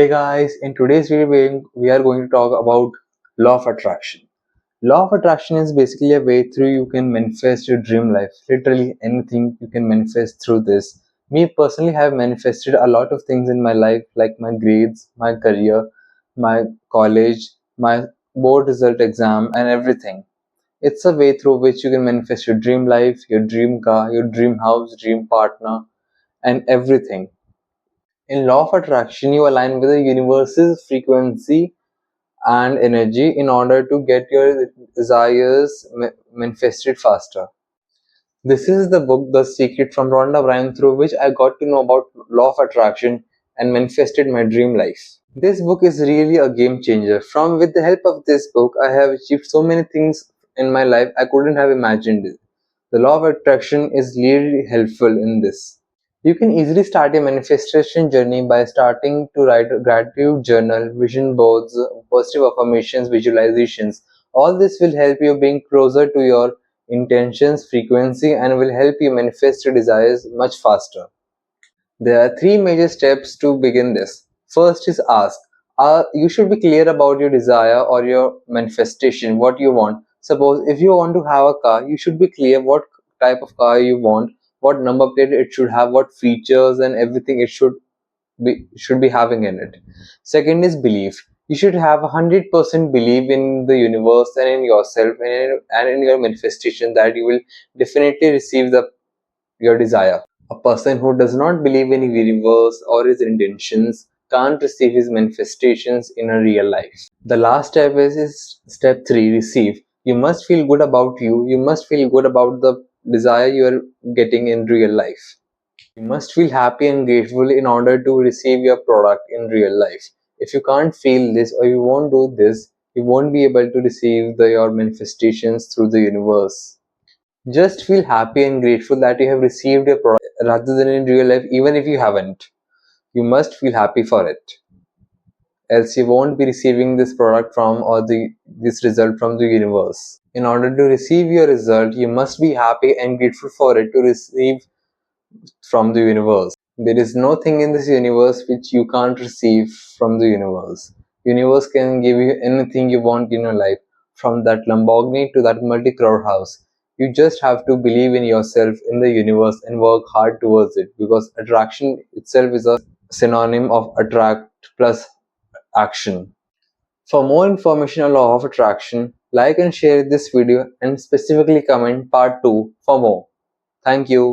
Hey guys, in today's video we are going to talk about law of attraction. Law of attraction is basically a way through you can manifest your dream life. Literally anything you can manifest through this. Me personally have manifested a lot of things in my life like my grades, my career, my college, my board result exam and everything. It's a way through which you can manifest your dream life, your dream car, your dream house, dream partner and everything. In law of attraction, you align with the universe's frequency and energy in order to get your desires manifested faster. This is the book The Secret from Rhonda Byrne, through which I got to know about law of attraction and manifested my dream life. This book is really a game changer. From with the help of this book, I have achieved so many things in my life I couldn't have imagined it. The law of attraction is really helpful in this. You can easily start a manifestation journey by starting to write a gratitude journal, vision boards, positive affirmations, visualizations. All this will help you being closer to your intentions, frequency, and will help you manifest your desires much faster. There are three major steps to begin this. First is ask. You should be clear about your desire or your manifestation, what you want. Suppose if you want to have a car, you should be clear what type of car you want, what number plate it should have, what features and everything it should be having in it. Second is belief. You should have 100% belief in the universe and in yourself and in your manifestation that you will definitely receive the your desire. A person who does not believe in his universe or his intentions can't receive his manifestations in a real life. The last step is step 3, receive. You must feel good about you. You must feel good about the desire you are getting in real life. You must feel happy and grateful in order to receive your product in real life. If you can't feel this or you won't do this, you won't be able to receive your manifestations through the universe. Just feel happy and grateful that you have received a product rather than in real life, even if you haven't. You must feel happy for it. Else you won't be receiving this product from or this result from the universe. In order to receive your result, you must be happy and grateful for it to receive from the universe. There is nothing in this universe which you can't receive from the universe. Universe can give you anything you want in your life, from that Lamborghini to that multi-crore house. You just have to believe in yourself, in the universe, and work hard towards it, because attraction itself is a synonym of attract plus action. For more information on law of attraction, like and share this video and specifically comment part 2 for more. Thank you.